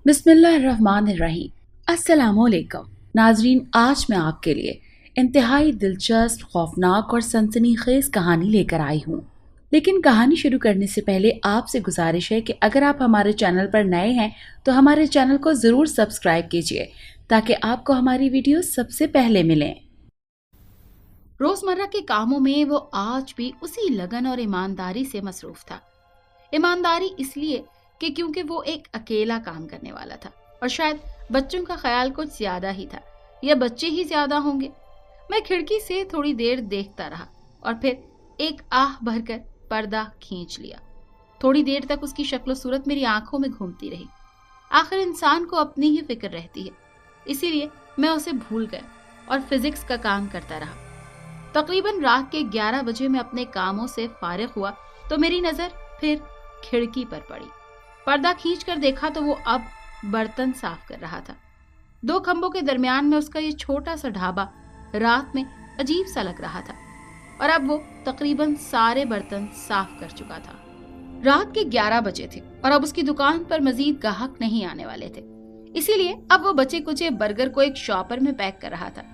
बिस्मिल्लाहिर्रहमानिर्रहीम। अस्सलामुअलैकुम नाजरीन, आज मैं आपके लिए इंतहाई दिलचस्प, खौफनाक और सनसनीखेज कहानी लेकर आई हूँ। लेकिन कहानी शुरू करने से पहले आपसे गुजारिश है कि अगर आप हमारे चैनल पर नए हैं तो हमारे चैनल को ज़रूर सब्सक्राइब कीजिए ताकि आपको हमारी वीडियो सबसे पहले मिलें। रोज़मर्रा के कामों में वो आज भी उसी लगन और ईमानदारी से मसरूफ था। ईमानदारी इसलिए कि क्योंकि वो एक अकेला काम करने वाला था और शायद बच्चों का ख्याल कुछ ज्यादा ही था, या बच्चे ही ज्यादा होंगे। मैं खिड़की से थोड़ी देर देखता रहा और फिर एक आह भरकर पर्दा खींच लिया। थोड़ी देर तक उसकी शक्ल सूरत मेरी आंखों में घूमती रही। आखिर इंसान को अपनी ही फिक्र रहती है, इसीलिए मैं उसे भूल गया और फिजिक्स का काम करता रहा। तकरीबन रात के 11 बजे मैं अपने कामों से फारिग हुआ तो मेरी नजर फिर खिड़की पर पड़ी। पर्दा खींचकर देखा तो वो अब बर्तन साफ कर रहा था। 2 खंभों के दरमियान में उसका ये छोटा सा ढाबा रात में अजीब सा लग रहा था और अब वो तकरीबन सारे बर्तन साफ कर चुका था। रात के 11 बजे थे और अब उसकी दुकान पर मजीद ग्राहक नहीं आने वाले थे, इसीलिए अब वो बचे कुचे बर्गर को एक शॉपर में पैक कर रहा था।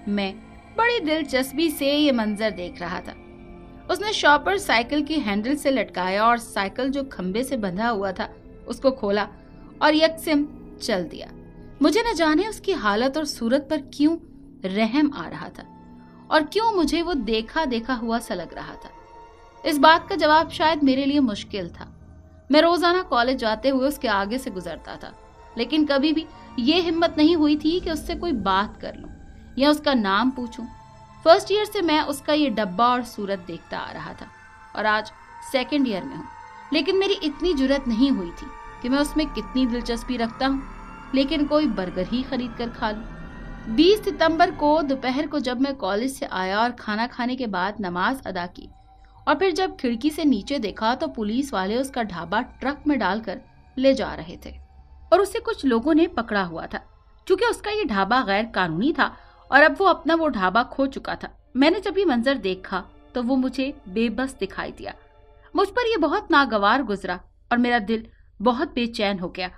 मैं बड़ी दिलचस्पी से ये मंजर देख रहा था। उसने शॉपर साइकिल की हैंडल से लटकाया और साइकिल जो खंबे से बंधा हुआ था उसको खोला और यकसिम चल दिया। मुझे न जाने उसकी हालत और सूरत पर क्यों रहम आ रहा था और क्यों मुझे वो देखा देखा हुआ सा लग रहा था। इस बात का जवाब शायद मेरे लिए मुश्किल था। मैं रोजाना कॉलेज जाते हुए उसके आगे से गुजरता था, लेकिन कभी भी ये हिम्मत नहीं हुई थी कि उससे कोई बात कर लूं या उसका नाम पूछूं। फर्स्ट ईयर से मैं उसका ये डब्बा और सूरत देखता आ रहा था और आज सेकंड ईयर में हूँ, लेकिन मेरी इतनी जुर्रत नहीं हुई थी कि मैं उसमें कितनी दिलचस्पी रखता हूँ, लेकिन कोई बर्गर ही खरीद कर खा लूं। 20 सितंबर को दोपहर को जब मैं कॉलेज से आया और खाना खाने के बाद नमाज अदा की और फिर जब खिड़की से नीचे देखा तो पुलिस वाले उसका ढाबा ट्रक में डालकर ले जा रहे थे और उसे कुछ लोगों ने पकड़ा हुआ था। क्योंकि उसका ये ढाबा गैर कानूनी था और अब वो अपना वो ढाबा खो चुका था। मैंने जब ये मंजर देखा तो वो मुझे बेबस दिखाई दिया। मुझ पर ये बहुत नागवार गुजरा और मेरा दिल बहुत बेचैन हो गया।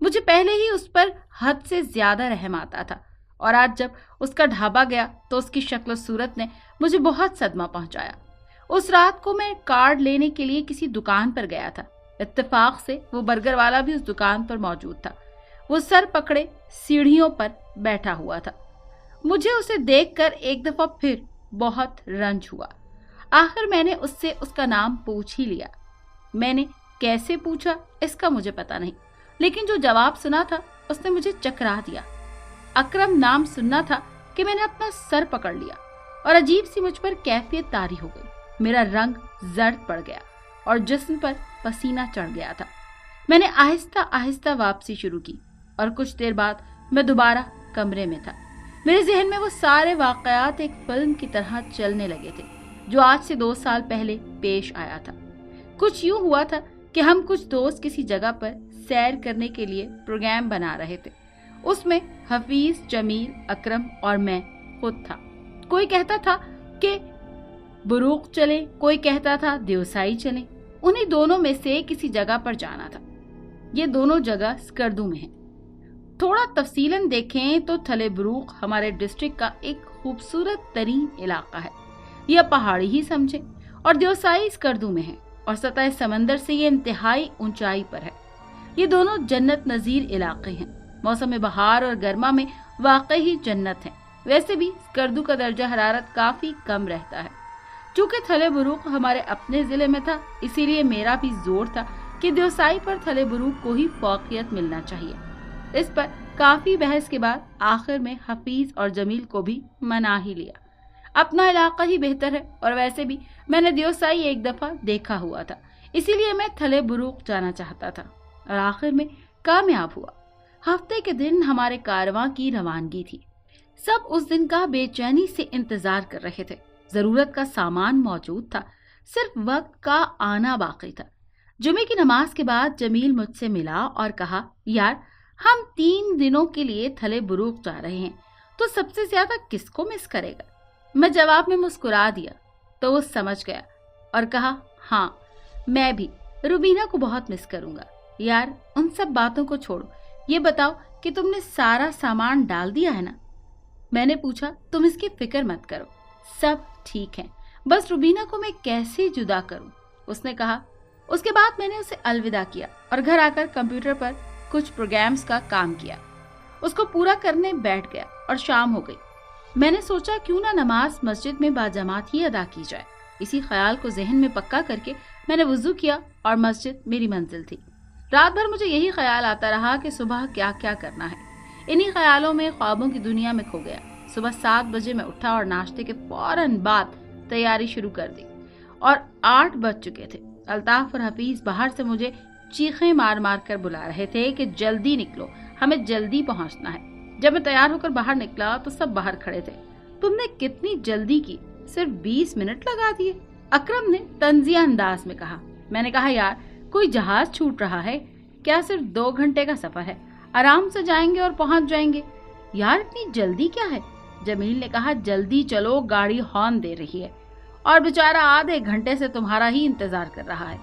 मुझे पहले ही उस पर हद से ज्यादा रहम आता था और आज जब उसका ढाबा गया तो उसकी शक्ल सूरत ने मुझे बहुत सदमा पहुंचाया। उस रात को मैं कार्ड लेने के लिए किसी दुकान पर गया था। इत्तेफाक से वो बर्गर वाला भी उस दुकान पर मौजूद था। वो सर पकड़े सीढ़ियों पर बैठा हुआ था। मुझे उसे देखकर एक दफा फिर बहुत रंज हुआ। आखिर मैंने उससे उसका नाम पूछ ही लिया। मैंने कैसे पूछा इसका मुझे पता नहीं, लेकिन जो जवाब सुना था उसने मुझे चकरा दिया। अकरम नाम सुनना था कि मैंने अपना सर पकड़ लिया और अजीब सी मुझ पर कैफियत तारी हो गई। मेरा रंग जर्द पड़ गया और जिस्म पर पसीना चढ़ गया था। मैंने आहिस्ता आहिस्ता वापसी शुरू की और कुछ देर बाद मैं दोबारा कमरे में था। मेरे जहन में वो सारे वाकयात एक फिल्म की तरह चलने लगे थे जो आज से 2 साल पहले पेश आया था। कुछ यूं हुआ था कि हम कुछ दोस्त किसी जगह पर सैर करने के लिए प्रोग्राम बना रहे थे। उसमें हफीज, जमील, अकरम और मैं खुद था। कोई कहता था कि बुरूक चले, कोई कहता था देवसाई चले। उन्हीं दोनों में से किसी जगह पर जाना था। ये दोनों जगह स्कर्दू में है। थोड़ा तफसीलन देखें तो थले बुरूक हमारे डिस्ट्रिक्ट का एक खूबसूरत तरीन इलाका है, यह पहाड़ी ही समझे, और देवसाई स्कर्दू में है और सतह समंदर से ये इंतहाई ऊंचाई पर है। ये दोनों जन्नत नजीर इलाके हैं। मौसम बहार और गर्मा में वाकई ही जन्नत है। वैसे भी स्कर्दू का दर्जा हरारत काफी कम रहता है। चूंकि थले बुरूक हमारे अपने जिले में था, इसीलिए मेरा भी जोर था कि देवसाई पर थले बुरूक को ही फौकियत मिलना चाहिए। इस पर काफी बहस के बाद आखिर में हफीज और जमील को भी मना ही लिया। अपना इलाका ही बेहतर है और वैसे भी मैंने देवसाई एक दफा देखा हुआ था, इसीलिए मैं थले बुरूक जाना चाहता था और आखिर में कामयाब हुआ। हफ्ते के दिन हमारे कारवां की रवानगी थी। सब उस दिन का बेचैनी से इंतजार कर रहे थे। जरूरत का सामान मौजूद था, सिर्फ वक्त का आना बाकी था। जुमे की नमाज के बाद जमील मुझसे मिला और कहा, यार हम 3 दिनों के लिए थले बुरूक जा रहे हैं, तो सबसे ज्यादा किसको मिस करेगा? मैं जवाब में मुस्कुरा दिया तो वो समझ गया और कहा, हाँ मैं भी रुबीना को बहुत मिस करूंगा। यार उन सब बातों को छोड़ो, ये बताओ कि तुमने सारा सामान डाल दिया है ना? मैंने पूछा। तुम इसकी फिक्र मत करो, सब ठीक है, बस रुबीना को मैं कैसे जुदा करूं? उसने कहा। उसके बाद मैंने उसे अलविदा किया और घर आकर कंप्यूटर पर कुछ प्रोग्राम्स का काम किया। उसको पूरा करने बैठ गया और शाम हो गई। मैंने सोचा क्यों ना नमाज मस्जिद में बाजमात ही अदा की जाए। इसी ख्याल को जहन में पक्का करके मैंने वुजू किया और मस्जिद मेरी मंजिल थी। रात भर मुझे यही ख्याल आता रहा कि सुबह क्या क्या करना है। इन्हीं ख्यालों में ख्वाबों की दुनिया में खो गया। सुबह 7 बजे मैं उठा और नाश्ते के फौरन बाद तैयारी शुरू कर दी और 8 बज चुके थे। अल्ताफ और हफीज बाहर से मुझे चीखें मार मार कर बुला रहे थे कि जल्दी निकलो, हमें जल्दी पहुंचना है। जब मैं तैयार होकर बाहर निकला तो सब बाहर खड़े थे। तुमने कितनी जल्दी की, सिर्फ 20 मिनट लगा दिए, अकरम ने तंजिया अंदाज में कहा। मैंने कहा यार कोई जहाज छूट रहा है क्या? सिर्फ 2 घंटे का सफर है, आराम से जाएंगे और पहुंच जाएंगे। यार इतनी जल्दी क्या है? जमील ने कहा जल्दी चलो, गाड़ी हॉर्न दे रही है और बेचारा आधे घंटे से तुम्हारा ही इंतजार कर रहा है।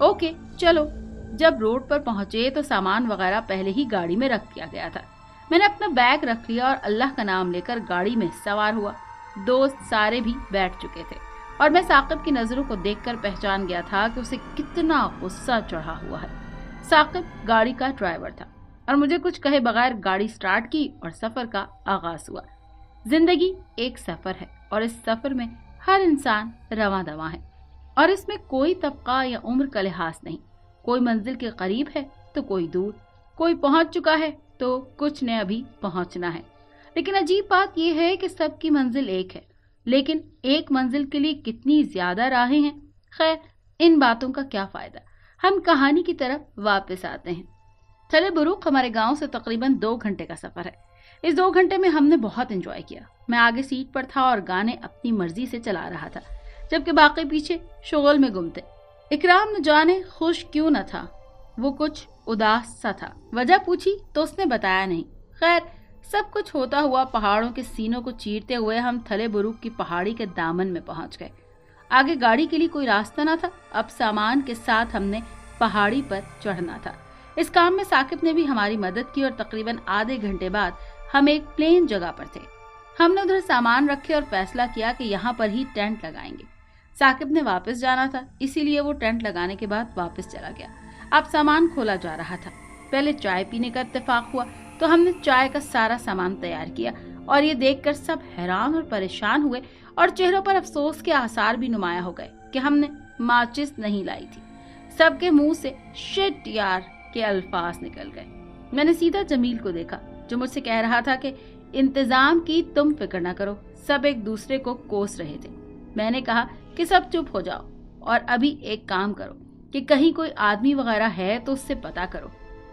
ओके चलो। जब रोड पर पहुंचे तो सामान वगैरह पहले ही गाड़ी में रख दिया गया था। मैंने अपना बैग रख लिया और अल्लाह का नाम लेकर गाड़ी में सवार हुआ। दोस्त सारे भी बैठ चुके थे और मैं साकिब की नजरों को देखकर पहचान गया था कि उसे कितना गुस्सा चढ़ा हुआ है। साकिब गाड़ी का ड्राइवर था और मुझे कुछ कहे बगैर गाड़ी स्टार्ट की और सफर का आगाज हुआ। जिंदगी एक सफर है और इस सफर में हर इंसान रवां दवा है और इसमें कोई तबका या उम्र का लिहाज नहीं। कोई मंजिल के करीब है तो कोई दूर, कोई पहुंच चुका है तो कुछ ने अभी पहुंचना है। लेकिन अजीब बात यह है कि सबकी मंजिल एक है, लेकिन एक मंजिल के लिए कितनी ज्यादा राहें हैं। खैर इन बातों का क्या फायदा, हम कहानी की तरफ वापस आते हैं। थले बुरुक हमारे गांव से तकरीबन 2 घंटे का सफर है। इस 2 घंटे में हमने बहुत एंजॉय किया। मैं आगे सीट पर था और गाने अपनी मर्जी से चला रहा था, जबकि बाकी पीछे शोगल में गुम थे। इकराम न जाने खुश क्यों न था, वो कुछ उदास सा था। वजह पूछी तो उसने बताया नहीं। खैर सब कुछ होता हुआ पहाड़ों के सीनों को चीरते हुए हम थले बुरुक की पहाड़ी के दामन में पहुंच गए। आगे गाड़ी के लिए कोई रास्ता न था। अब सामान के साथ हमने पहाड़ी पर चढ़ना था। इस काम में साकिब ने भी हमारी मदद की और तकरीबन आधे घंटे बाद हम एक प्लेन जगह पर थे। हमने उधर सामान रखे और फैसला किया कि यहाँ पर ही टेंट लगाएंगे। साकिब ने वापस जाना था, इसीलिए वो टेंट लगाने के बाद वापस चला गया। अब सामान खोला जा रहा था। पहले चाय पीने का इत्तेफाक हुआ तो हमने चाय का सारा सामान तैयार किया और ये देखकर सब हैरान और परेशान हुए और चेहरों पर अफसोस के आसार भी नुमाया हो गए कि हमने माचिस नहीं लाई थी। सबके मुंह से शिट यार के अल्फाज निकल गए। मैंने सीधा जमील को देखा जो मुझसे कह रहा था कि इंतजाम की तुम फिक्र न करो। सब एक दूसरे को कोस रहे थे। मैंने कहा कि सब चुप हो जाओ और अभी एक काम करो कि कहीं कोई आदमी वगैरह है तो उससे पता करो।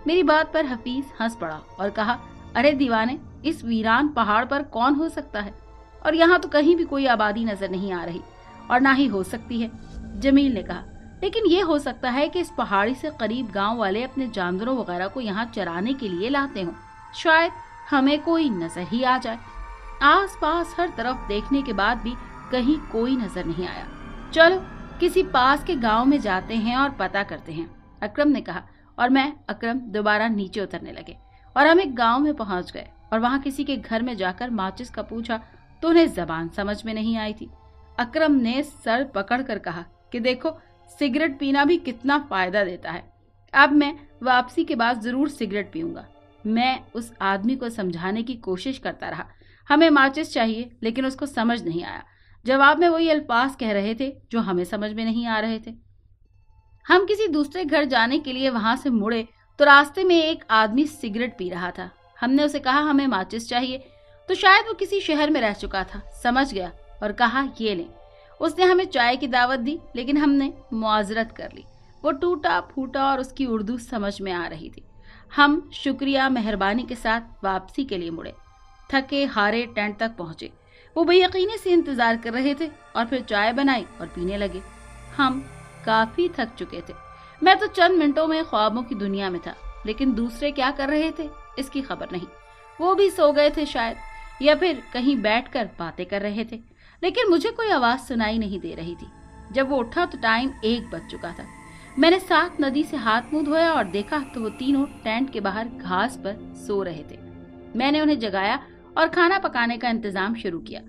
मेरी बात पर हफीज हंस पड़ा और कहा अरे दीवाने, इस वीरान पहाड़ पर कौन हो सकता है, और यहाँ तो कहीं भी कोई आबादी नजर नहीं आ रही और ना ही हो सकती है। जमील ने कहा लेकिन ये हो सकता है कि इस पहाड़ी से करीब गांव वाले अपने जानवरों वगैरह को यहाँ चराने के लिए लाते हों। शायद हमें कोई नजर ही आ जाए। आस पास हर तरफ देखने के बाद भी कहीं कोई नजर नहीं आया। चलो किसी पास के गांव में जाते हैं और पता करते हैं, अकरम ने कहा और मैं अकरम दोबारा नीचे उतरने लगे और हम एक गांव में पहुंच गए और वहां किसी के घर में जाकर माचिस का पूछा तो उन्हें जबान समझ में नहीं आई थी। अकरम ने सर पकड़कर कहा कि देखो सिगरेट पीना भी कितना फायदा देता है। अब मैं वापसी के बाद जरूर सिगरेट पीऊंगा। मैं उस आदमी को समझाने की कोशिश करता रहा, हमें माचिस चाहिए, लेकिन उसको समझ नहीं आया। जवाब में वही अल्फाज कह रहे थे जो हमें समझ में नहीं आ रहे थे। हम किसी दूसरे घर जाने के लिए वहां से मुड़े तो रास्ते में एक आदमी सिगरेट पी रहा था। हमने उसे कहा हमें माचिस चाहिए, तो शायद वो किसी शहर में रह चुका था, समझ गया और कहा ये लें। उसने हमें चाय की दावत दी, लेकिन हमने मुआजरत कर ली। वो टूटा फूटा और उसकी उर्दू समझ में आ रही थी। हम शुक्रिया मेहरबानी के साथ वापसी के लिए मुड़े। थके हारे टेंट तक पहुंचे। वो बेयकीनी से इंतजार कर रहे थे और फिर चाय बनाई और पीने लगे। हम काफी थक चुके थे। मैं तो चंद मिनटों में ख्वाबों की दुनिया में था, लेकिन दूसरे क्या कर रहे थे इसकी खबर नहीं। वो भी सो गए थे शायद, या फिर कहीं बैठकर बातें कर रहे थे, लेकिन मुझे कोई आवाज सुनाई नहीं दे रही थी। जब वो उठा तो टाइम 1 बज चुका था। मैंने साथ नदी से हाथ मुंह धोया और देखा तो वो तीनों टेंट के बाहर घास पर सो रहे थे। मैंने उन्हें जगाया और खाना पकाने का इंतजाम शुरू किया।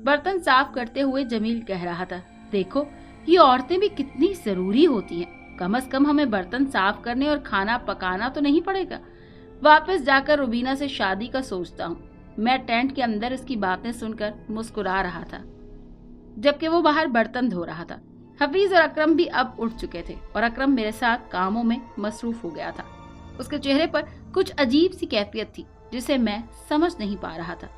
बर्तन साफ करते हुए जमील कह रहा था, देखो ये औरतें भी कितनी जरूरी होती हैं। कम से कम हमें बर्तन साफ करने और खाना पकाना तो नहीं पड़ेगा। वापस जाकर रुबीना से शादी का सोचता हूँ। मैं टेंट के अंदर इसकी बातें सुनकर मुस्कुरा रहा था, जबकि वो बाहर बर्तन धो रहा था। हफीज और अकरम भी अब उठ चुके थे और अकरम मेरे साथ कामों में मसरूफ हो गया था। उसके चेहरे पर कुछ अजीब सी कैफियत थी जिसे मैं समझ नहीं पा रहा था।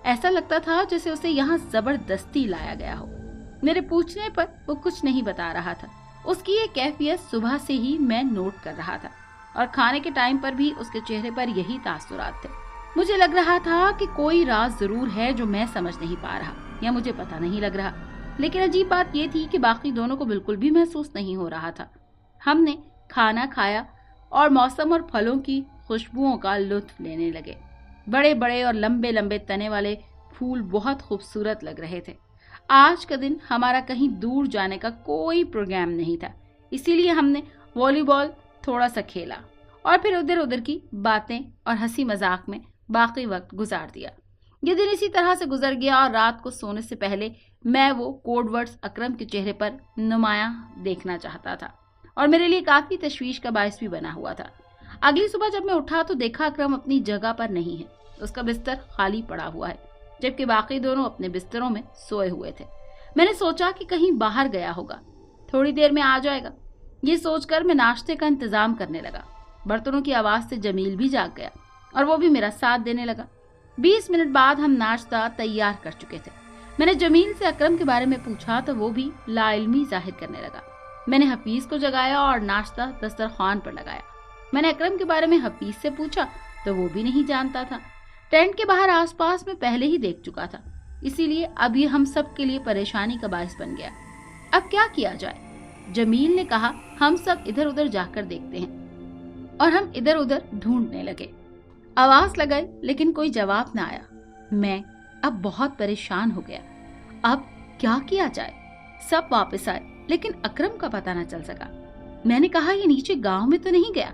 ऐसा लगता था जैसे उसे यहाँ जबरदस्ती लाया गया हो। मेरे पूछने पर वो कुछ नहीं बता रहा था। उसकी ये कैफियत सुबह से ही मैं नोट कर रहा था और खाने के टाइम पर भी उसके चेहरे पर यही तासुरात थे। मुझे लग रहा था कि कोई राज जरूर है जो मैं समझ नहीं पा रहा या मुझे पता नहीं लग रहा। लेकिन अजीब बात ये थी कि बाकी दोनों को बिल्कुल भी महसूस नहीं हो रहा था। हमने खाना खाया और मौसम और फलों की खुशबुओं का लुत्फ लेने लगे। बड़े बड़े और लंबे लंबे तने वाले फूल बहुत खूबसूरत लग रहे थे। आज का दिन हमारा कहीं दूर जाने का कोई प्रोग्राम नहीं था, इसीलिए हमने वॉलीबॉल थोड़ा सा खेला और फिर उधर उधर की बातें और हंसी मजाक में बाकी वक्त गुजार दिया। ये दिन इसी तरह से गुजर गया और रात को सोने से पहले मैं वो कोड वर्ड्स अकरम के चेहरे पर नुमाया देखना चाहता था और मेरे लिए काफी तशवीश का बायस भी बना हुआ था। अगली सुबह जब मैं उठा तो देखा अकरम अपनी जगह पर नहीं है। उसका बिस्तर खाली पड़ा हुआ है, जबकि बाकी दोनों अपने बिस्तरों में सोए हुए थे। मैंने सोचा कि कहीं बाहर गया होगा, थोड़ी देर में आ जाएगा। ये सोचकर मैं नाश्ते का इंतजाम करने लगा। बर्तनों की आवाज से जमील भी जाग गया और वो भी मेरा साथ देने लगा। 20 मिनट बाद हम नाश्ता तैयार कर चुके थे। मैंने जमील से अकरम के बारे में पूछा तो वो भी लाइल्मी जाहिर करने लगा। मैंने हफीज को जगाया और नाश्ता दस्तरखान पर लगाया। मैंने अकरम के बारे में हफीज से पूछा तो वो भी नहीं जानता था। टेंट के बाहर आसपास में पहले ही देख चुका था, इसीलिए अब ये हम सब के लिए परेशानी का बायस बन गया। अब क्या किया जाए? जमील ने कहा, हम सब इधर उधर जाकर देखते हैं। और हम इधर उधर ढूंढने लगे। आवाज लगाई लेकिन कोई जवाब न आया। मैं अब बहुत परेशान हो गया। अब क्या किया जाए? सब वापस आए लेकिन अकरम का पता न चल सका। मैंने कहा, ये नीचे गांव में तो नहीं गया?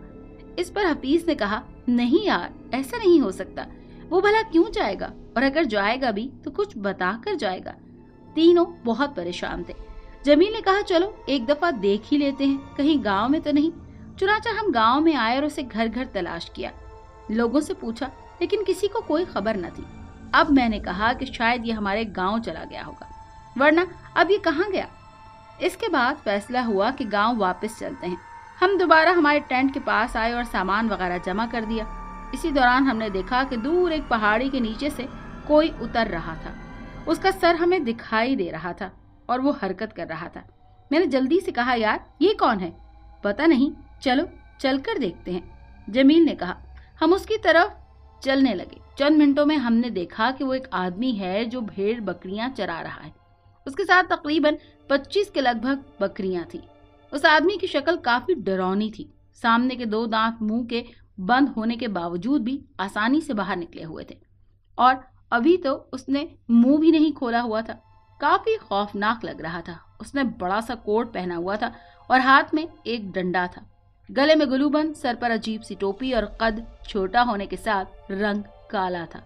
इस पर हफीज ने कहा, नहीं यार, ऐसा नहीं हो सकता। वो भला क्यों जाएगा, और अगर जाएगा भी तो कुछ बता कर जाएगा। तीनों बहुत परेशान थे। जमील ने कहा, चलो एक दफा देख ही लेते हैं, कहीं गांव में तो नहीं। चुनाचा हम गांव में आए और उसे घर घर तलाश किया। लोगों से पूछा लेकिन किसी को कोई खबर न थी। अब मैंने कहा कि शायद ये हमारे गांव चला गया होगा, वरना अब ये कहाँ गया। इसके बाद फैसला हुआ कि गांव वापस चलते हैं। हम दोबारा हमारे टेंट के पास आए और सामान वगैरह जमा कर दिया। इसी दौरान हमने देखा कि दूर एक पहाड़ी के नीचे से कोई उतर रहा था। उसका सर हमें दिखाई दे रहा था और वो हरकत कर रहा था। मैंने जल्दी से कहा, यार ये कौन है? पता नहीं, चलो चलकर देखते हैं, जमील ने कहा। हम उसकी तरफ चलने लगे। चंद मिनटों में हमने देखा कि वो एक आदमी है जो भेड़ बकरियां चरा रहा है। उसके साथ तकरीबन 25 के लगभग बकरियां थी। उस आदमी की शक्ल काफी डरावनी थी। सामने के 2 दांत मुंह के बंद होने के बावजूद भी आसानी से बाहर निकले हुए थे और अभी तो उसने मुंह भी नहीं खोला हुआ था। काफी खौफनाक लग रहा था। उसने बड़ा सा कोट पहना हुआ था और हाथ में एक डंडा था। गले में गुलूबंद, सर पर अजीब सी टोपी और कद छोटा होने के साथ रंग काला था।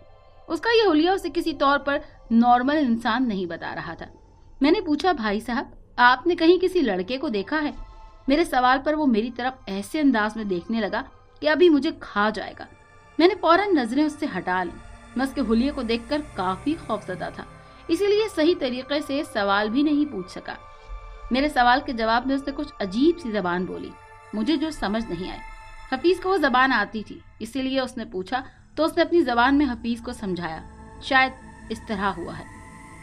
उसका यह हुलिया उसे किसी तौर पर नॉर्मल इंसान नहीं बता रहा था। मैंने पूछा, भाई साहब आपने कहीं किसी लड़के को देखा है? मेरे सवाल पर वो मेरी तरफ ऐसे अंदाज में देखने लगा कि अभी मुझे खा जाएगा। मैंने फौरन नजरें उससे हटा ली। मैं उसके हुलिये को देखकर काफी खौफजदा था, इसीलिए सही तरीके से सवाल भी नहीं पूछ सका। मेरे सवाल के जवाब में उसने कुछ अजीब सी जबान बोली, मुझे जो समझ नहीं आई। हफीज को वो जबान आती थी, इसीलिए उसने पूछा तो उसने अपनी जबान में हफीज को समझाया। शायद इस तरह हुआ है।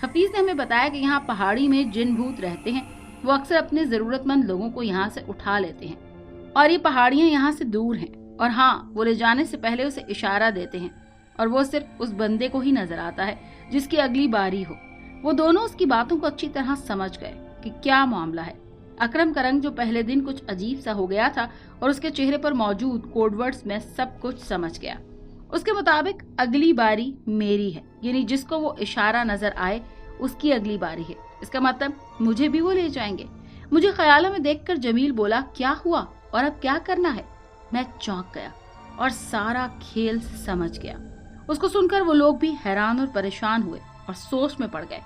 हफीज ने हमें बताया कि यहाँ पहाड़ी में जिन भूत रहते हैं, वो अक्सर अपने जरूरतमंद लोगों को यहाँ से उठा लेते हैं और ये पहाड़ियाँ यहाँ से दूर हैं। और हाँ, वो ले जाने से पहले उसे इशारा देते हैं और वो सिर्फ उस बंदे को ही नजर आता है जिसकी अगली बारी हो। वो दोनों उसकी बातों को अच्छी तरह समझ गए कि क्या मामला है। अकरम का रंग जो पहले दिन कुछ अजीब सा हो गया था और उसके चेहरे पर मौजूद कोडवर्ड्स में सब कुछ समझ गया। उसके मुताबिक अगली बारी मेरी है, यानी जिसको वो इशारा नजर आए उसकी अगली बारी है। इसका मतलब मुझे भी वो ले जाएंगे। मुझे ख्यालों में देखकर जमील बोला, क्या हुआ और अब क्या करना है? मैं चौंक गया और सारा खेल समझ गया। उसको सुनकर वो लोग भी हैरान और परेशान हुए और सोच में पड़ गए।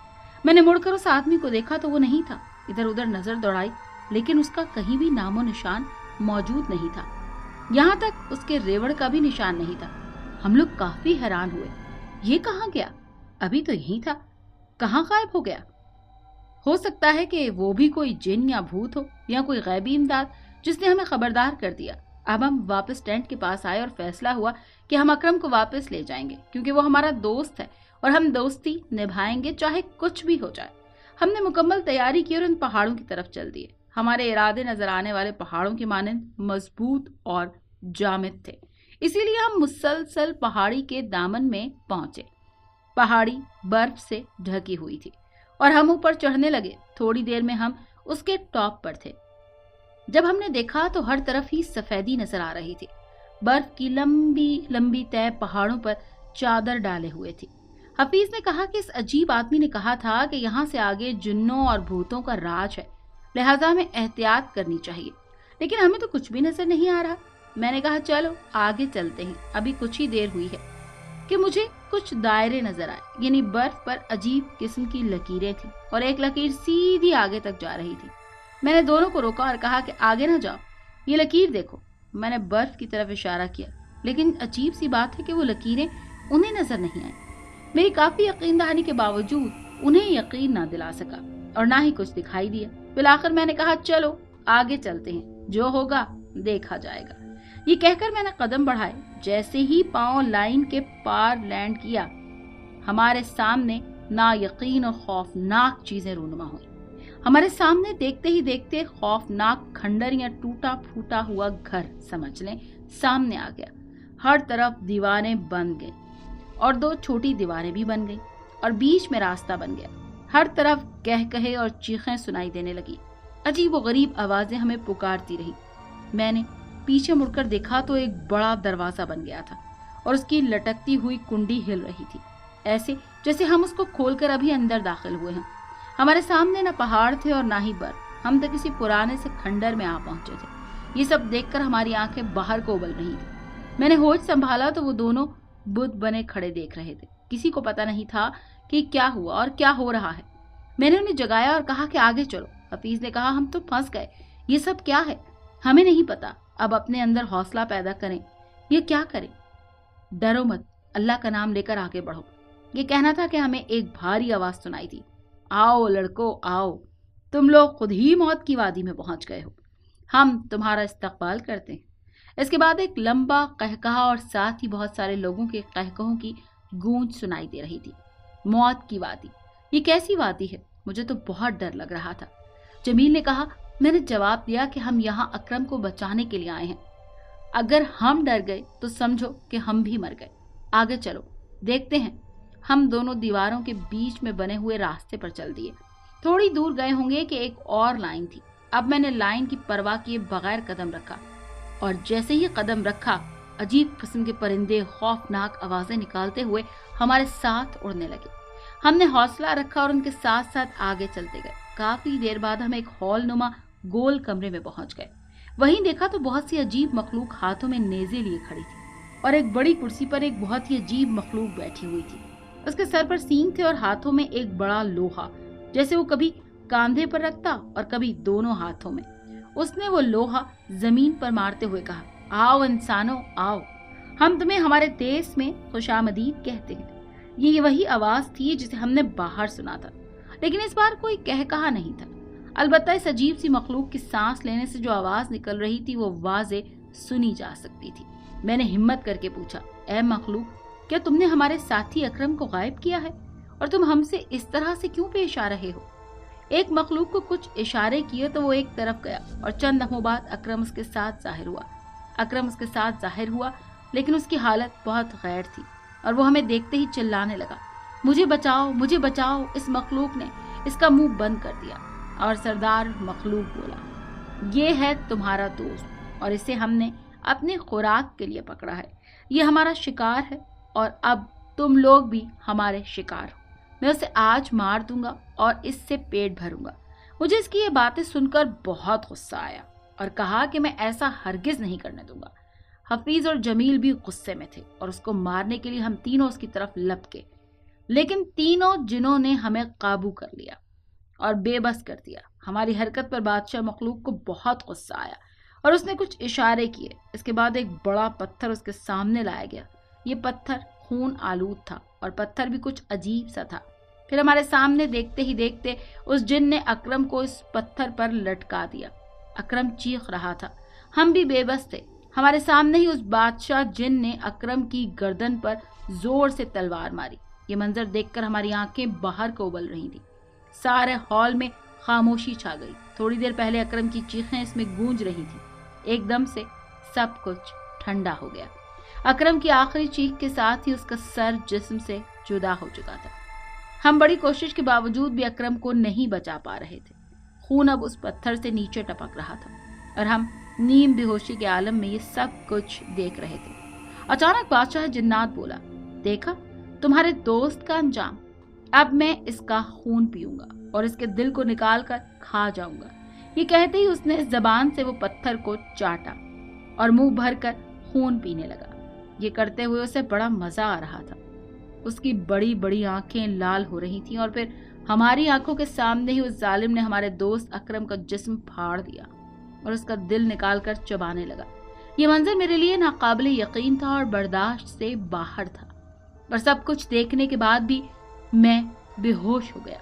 मैंने मुड़कर उस आदमी को देखा तो वो नहीं था। इधर उधर नजर दौड़ाई, लेकिन उसका कहीं भी नामो निशान मौजूद नहीं था। यहाँ तक उसके रेवड़ का भी निशान नहीं था। हम लोग काफी हैरान हुए। ये कहाँ गया? अभी तो यहीं था, कहाँ गायब हो गया? हो सकता है कि वो भी कोई जिन या भूत हो, या कोई गैबी इमदाद जिसने हमें खबरदार कर दिया। अब हम वापस टेंट के पास आए और फैसला हुआ कि हम अकरम को वापस ले जाएंगे, क्योंकि वो हमारा दोस्त है और हम दोस्ती निभाएंगे चाहे कुछ भी हो जाए। हमने मुकम्मल तैयारी की और उन पहाड़ों की तरफ चल दिए। हमारे इरादे नजर आने वाले पहाड़ों के मानंद मजबूत और जामिद थे, इसीलिए हम मुसलसल पहाड़ी के दामन में पहुंचे। पहाड़ी बर्फ से ढकी हुई थी और हम ऊपर चढ़ने लगे। थोड़ी देर में हम उसके टॉप पर थे। जब हमने देखा तो हर तरफ ही सफेदी नजर आ रही थी। बर्फ की लंबी लंबी तह पहाड़ों पर चादर डाले हुए थी। हफीज ने कहा कि इस अजीब आदमी ने कहा था कि यहाँ से आगे जिन्नों और भूतों का राज है, लिहाजा हमें एहतियात करनी चाहिए। लेकिन हमें तो कुछ भी नजर नहीं आ रहा। मैंने कहा, चलो आगे चलते हैं। अभी कुछ ही देर हुई है कि मुझे कुछ दायरे नजर आए, यानी बर्फ पर अजीब किस्म की लकीरें थी और एक लकीर सीधी आगे तक जा रही थी। मैंने दोनों को रोका और कहा कि आगे ना जाओ, ये लकीर देखो। मैंने बर्फ की तरफ इशारा किया, लेकिन अजीब सी बात है कि वो लकीरें उन्हें नजर नहीं आई। मेरी काफी यकीन दहानी के बावजूद उन्हें यकीन ना दिला सका और ना ही कुछ दिखाई दिया। फिर आखिर मैंने कहा, चलो आगे चलते हैं, जो होगा देखा जाएगा। ये कहकर मैंने कदम बढ़ाए। जैसे ही पांव लाइन के पार लैंड किया, हमारे सामने ना यकीन और खौफनाक चीजें रूनुमा हुई। हमारे सामने देखते ही देखते खौफनाक खंडर या टूटा फूटा हुआ घर समझ लें सामने आ गया। हर तरफ दीवारें बन गई और दो छोटी दीवारें भी बन गई और बीच में रास्ता बन गया। हर तरफ कह कहे और चीखें सुनाई देने लगी। अजीब व गरीब आवाजें हमें पुकारती रही। मैंने पीछे मुड़कर देखा तो एक बड़ा दरवाजा बन गया था और उसकी लटकती हुई कुंडी हिल रही थी, ऐसे जैसे हम उसको खोलकर अभी अंदर दाखिल हुए हैं। हमारे सामने न पहाड़ थे और ना ही बर्फ। हम तो किसी पुराने से खंडर में आ पहुंचे थे। ये सब देखकर हमारी आंखें बाहर को उबल रही थी। मैंने होश संभाला तो वो दोनों बुद्ध बने खड़े देख रहे थे। किसी को पता नहीं था कि क्या हुआ और क्या हो रहा है। मैंने उन्हें जगाया और कहा कि आगे चलो। हफीज ने कहा, हम तो फंस गए, ये सब क्या है? हमें नहीं पता। अब अपने अंदर हौसला पैदा करें। ये क्या करें? डरो मत, अल्लाह का नाम लेकर आगे बढ़ो। ये कहना था कि हमें एक भारी आवाज सुनाई दी, आओ लड़को आओ, तुम लोग खुद ही मौत की वादी में पहुंच गए हो, हम तुम्हारा इस्तकबाल करते हैं। इसके बाद एक लंबा कहकहा और साथ ही बहुत सारे लोगों के कहकहों की गूंज सुनाई दे रही थी। मौत की वादी, ये कैसी वादी है? मुझे तो बहुत डर लग रहा था। जमील ने कहा। मैंने जवाब दिया कि हम यहाँ अकरम को बचाने के लिए आए हैं। अगर हम डर गए तो समझो कि हम भी मर गए। आगे चलो, देखते हैं। हम दोनों दीवारों के बीच में बने हुए रास्ते पर चल दिए। थोड़ी दूर गए होंगे कि एक और लाइन थी। अब मैंने लाइन की परवाह किए बगैर कदम रखा और जैसे ही कदम रखा, अजीब किस्म के परिंदे खौफनाक आवाजें निकालते हुए हमारे साथ उड़ने लगे। हमने हौसला रखा और उनके साथ साथ आगे चलते गए। काफी देर बाद हम एक हॉल नुमा गोल कमरे में पहुंच गए। वहीं देखा तो बहुत सी अजीब मखलूक हाथों में नेज़े लिए खड़ी थी और एक बड़ी कुर्सी पर एक बहुत ही अजीब मखलूक बैठी हुई थी। उसके सर पर सींग थे और हाथों में एक बड़ा लोहा, जैसे वो कभी कांधे पर रखता और कभी दोनों हाथों में। उसने वो लोहा जमीन पर मारते हुए कहा, आओ इंसानों आओ, हम तुम्हें हमारे देश में खुशामदीद कहते हैं। ये वही आवाज थी जिसे हमने बाहर सुना था, लेकिन इस बार कोई कहकहा नहीं था। अलबत्ता इस अजीब सी मखलूक की सांस लेने से जो आवाज निकल रही थी वो वाज़े सुनी जा सकती थी। मैंने हिम्मत करके पूछा, ए मखलूक, क्या तुमने हमारे साथी अकरम को गायब किया है और तुम हमसे इस तरह से क्यों पेश आ रहे हो? एक मखलूक को कुछ इशारे किए तो वो एक तरफ गया और चंद लम्हों बाद अकरम उसके साथ जाहिर हुआ। लेकिन उसकी हालत बहुत गैर थी और वो हमें देखते ही चिल्लाने लगा, मुझे बचाओ मुझे बचाओ। इस मखलूक ने इसका मुंह बंद कर दिया और सरदार मखलूक बोला, ये है तुम्हारा दोस्त और इसे हमने अपने खुराक के लिए पकड़ा है। ये हमारा शिकार है और अब तुम लोग भी हमारे शिकार हो। मैं उसे आज मार दूंगा और इससे पेट भरूंगा। मुझे इसकी ये बातें सुनकर बहुत गुस्सा आया और कहा कि मैं ऐसा हरगिज नहीं करने दूंगा। हफीज और जमील भी गुस्से में थे और उसको मारने के लिए हम तीनों उसकी तरफ लपके, लेकिन तीनों जिनों ने हमें काबू कर लिया और बेबस कर दिया। हमारी हरकत पर बादशाह मखलूक को बहुत गुस्सा आया और उसने कुछ इशारे किए। इसके बाद एक बड़ा पत्थर उसके सामने लाया गया। ये पत्थर खून आलूद था और पत्थर भी कुछ अजीब सा था। फिर हमारे सामने देखते ही देखते उस जिन ने अकरम को इस पत्थर पर लटका दिया। अकरम चीख रहा था, हम भी बेबस थे। हमारे सामने ही उस बादशाह जिन ने अकरम की गर्दन पर जोर से तलवार मारी। ये मंजर देखकर हमारी आंखें बाहर को उबल रही थी। सारे हॉल में खामोशी छा गई। थोड़ी देर पहले अकरम की चीखें इसमें गूंज रही थी। एकदम से सब कुछ ठंडा हो गया। अकरम की आखिरी चीख के साथ ही उसका सर जिस्म से जुदा हो चुका था। हम बड़ी कोशिश के बावजूद भी अकरम को नहीं बचा पा रहे थे। खून अब उस पत्थर से नीचे टपक रहा था और हम नीम बेहोशी के आलम में ये सब कुछ देख रहे थे। अचानक बादशाह जिन्नात बोला, देखा तुम्हारे दोस्त का अंजाम। अब मैं इसका खून पीऊंगा और इसके दिल को निकाल कर खा जाऊंगा। ये कहते ही उसने जबान से वो पत्थर को चाटा और मुंह भर कर खून पीने लगा। ये करते हुए उसे बड़ा मजा आ रहा था। उसकी बड़ी बड़ी आंखें लाल हो रही थीं और फिर हमारी आंखों के सामने ही उस जालिम ने हमारे दोस्त अकरम का जिस्म फाड़ दिया और उसका दिल निकाल कर चबाने लगा। ये मंजर मेरे लिए नाकाबिल यकीन था और बर्दाश्त से बाहर था, और सब कुछ देखने के बाद भी मैं बेहोश हो गया।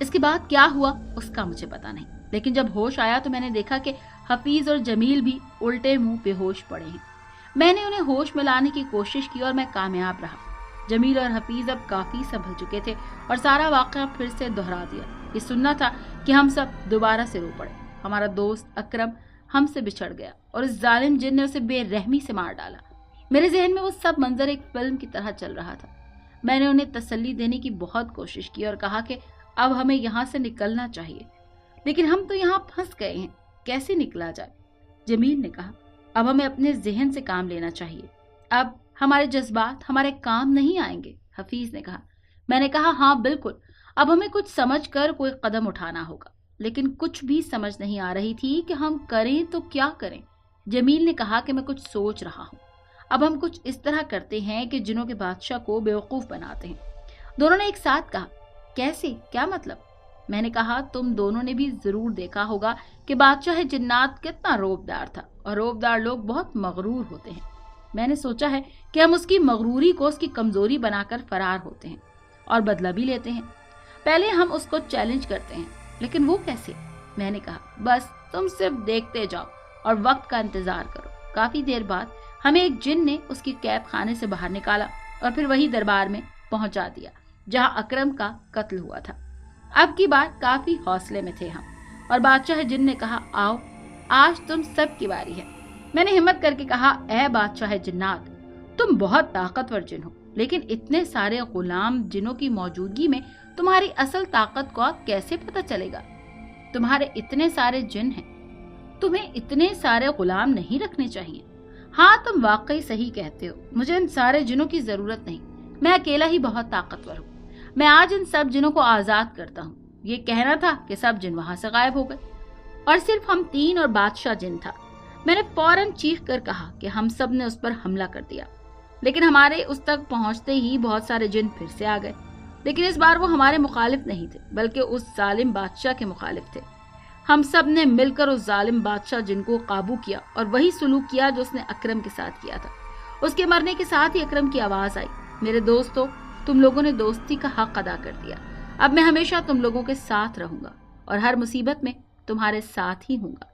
इसके बाद क्या हुआ उसका मुझे पता नहीं, लेकिन जब होश आया तो मैंने देखा कि हफीज और जमील भी उल्टे मुंह बेहोश पड़े हैं। मैंने उन्हें होश में लाने की कोशिश की और मैं कामयाब रहा। जमील और हफीज अब काफी संभल चुके थे और सारा वाकया फिर से दोहरा दिया। ये सुनना था कि हम सब दोबारा से रो पड़े। हमारा दोस्त अकरम हमसे बिछड़ गया और इस जालिम जिन ने उसे बेरहमी से मार डाला। मेरे जहन में वो सब मंजर एक फिल्म की तरह चल रहा था। मैंने उन्हें तसल्ली देने की बहुत कोशिश की और कहा कि अब हमें यहाँ से निकलना चाहिए, लेकिन हम तो यहाँ फंस गए हैं, कैसे निकला जाए। जमील ने कहा, अब हमें अपने जहन से काम लेना चाहिए, अब हमारे जज्बात हमारे काम नहीं आएंगे। हफीज ने कहा। मैंने कहा, हाँ बिल्कुल, अब हमें कुछ समझ कर कोई कदम उठाना होगा, लेकिन कुछ भी समझ नहीं आ रही थी कि हम करें तो क्या करें। जमील ने कहा कि मैं कुछ सोच रहा हूँ, अब हम कुछ इस तरह करते हैं कि जिनों के बादशाह को बेवकूफ बनाते हैं। दोनों ने एक साथ कहा, कैसे, क्या मतलब? मैंने कहा, तुम दोनों ने भी जरूर देखा होगा कि बादशाह जिन्नात कितना रोबदार था, और रोबदार लोग बहुत मगरूर होते हैं। मैंने सोचा है कि हम उसकी मगरूरी को उसकी कमजोरी बनाकर फरार होते हैं और बदला भी लेते हैं। पहले हम उसको चैलेंज करते हैं, लेकिन वो कैसे? मैंने कहा, बस तुम सिर्फ देखते जाओ और वक्त का इंतजार करो। काफी देर बाद हमें एक जिन ने उसकी कैद खाने से बाहर निकाला और फिर वही दरबार में पहुंचा दिया जहां अकरम का कत्ल हुआ था। अब की बार काफी हौसले में थे हम, और बादशाह जिन ने कहा, आओ आज तुम सब की बारी है। मैंने हिम्मत करके कहा, ऐ बादशाह जिन्नात, तुम बहुत ताकतवर जिन हो, लेकिन इतने सारे गुलाम जिनों की मौजूदगी में तुम्हारी असल ताकत को कैसे पता चलेगा? तुम्हारे इतने सारे जिन हैं, तुम्हें इतने सारे गुलाम नहीं रखने चाहिए। हाँ, तुम वाकई सही कहते हो, मुझे इन सारे जिनों की जरूरत नहीं, मैं अकेला ही बहुत ताकतवर हूँ। मैं आज इन सब जिनों को आजाद करता हूँ। ये कहना था कि सब जिन वहां से गायब हो गए और सिर्फ हम तीन और बादशाह जिन था। मैंने फौरन चीख कर कहा कि हम सब ने उस पर हमला कर दिया, लेकिन हमारे उस तक पहुंचते ही बहुत सारे जिन फिर से आ गए। लेकिन इस बार वो हमारे मुखालिफ नहीं थे, बल्कि उस जालिम बादशाह के मुखालिफ थे। हम सब ने मिलकर उस जालिम बादशाह जिन को काबू किया और वही सुलूक किया जो उसने अकरम के साथ किया था। उसके मरने के साथ ही अकरम की आवाज आई, मेरे दोस्तों, तुम लोगों ने दोस्ती का हक अदा कर दिया। अब मैं हमेशा तुम लोगों के साथ रहूंगा और हर मुसीबत में तुम्हारे साथ ही हूंगा।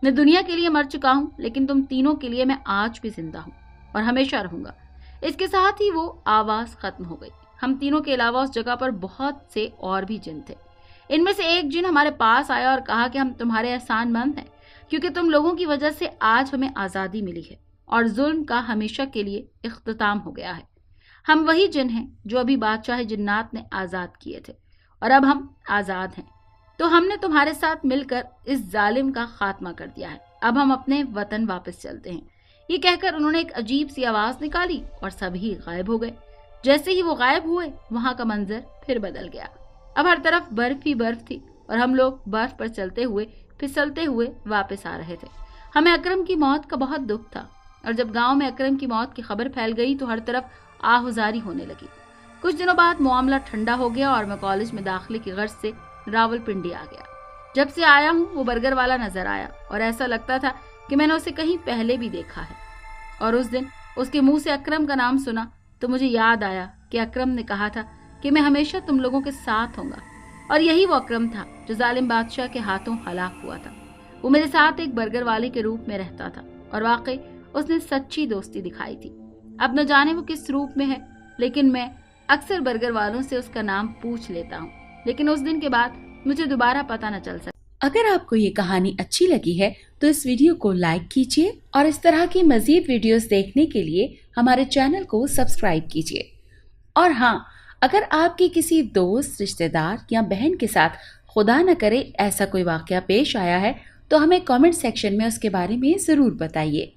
मैं दुनिया के लिए मर चुका हूँ, लेकिन तुम तीनों के लिए मैं आज भी जिंदा हूँ और हमेशा रहूंगा। इसके साथ ही वो आवाज खत्म हो गई। हम तीनों के अलावा उस जगह पर बहुत से और भी जिन थे। इनमें से एक जिन हमारे पास आया और कहा कि हम तुम्हारे एहसानमंद हैं, क्योंकि तुम लोगों की वजह से आज हमें आजादी मिली है और जुल्म का हमेशा के लिए इख्तिताम हो गया है। हम वही जिन हैं जो अभी बादशाह जिन्नात ने आजाद किए थे, और अब हम आजाद हैं, तो हमने तुम्हारे साथ मिलकर इस जालिम का खात्मा कर दिया है। अब हम अपने वतन वापस चलते हैं। ये कहकर उन्होंने एक अजीब सी आवाज निकाली और सभी गायब हो गए। जैसे ही वो गायब हुए, वहां का मंजर फिर बदल गया। अब हर तरफ बर्फ ही बर्फ थी और हम लोग बर्फ पर चलते हुए फिसलते हुए वापस आ रहे थे। हमें अकरम की मौत का बहुत दुख था और जब गांव में अकरम की मौत की खबर फैल गई तो हर तरफ आहुजारी होने लगी। कुछ दिनों बाद मामला ठंडा हो गया और मैं कॉलेज में दाखिले की गर्ज से रावलपिंडी आ गया। जब से आया हूँ वो बर्गर वाला नजर आया और ऐसा लगता था कि मैंने उसे कहीं पहले भी देखा है। और उस दिन उसके मुंह से अकरम का नाम सुना तो मुझे याद आया कि अकरम ने कहा था कि मैं हमेशा तुम लोगों के साथ होऊंगा, और यही वो अकरम था जो जालिम बादशाह के हाथों हलाक हुआ था। वो मेरे साथ एक बर्गर वाले के रूप में रहता था और वाकई उसने सच्ची दोस्ती दिखाई थी। अब न जाने वो किस रूप में है, लेकिन मैं अक्सर बर्गर वालों से उसका नाम पूछ लेता हूँ, लेकिन उस दिन के बाद मुझे दोबारा पता न चल सका। अगर आपको ये कहानी अच्छी लगी है तो इस वीडियो को लाइक कीजिए और इस तरह की मजीद वीडियोस देखने के लिए हमारे चैनल को सब्सक्राइब कीजिए। और हाँ, अगर आपके किसी दोस्त, रिश्तेदार या बहन के साथ खुदा न करे ऐसा कोई वाकया पेश आया है तो हमें कमेंट सेक्शन में उसके बारे में ज़रूर बताइए।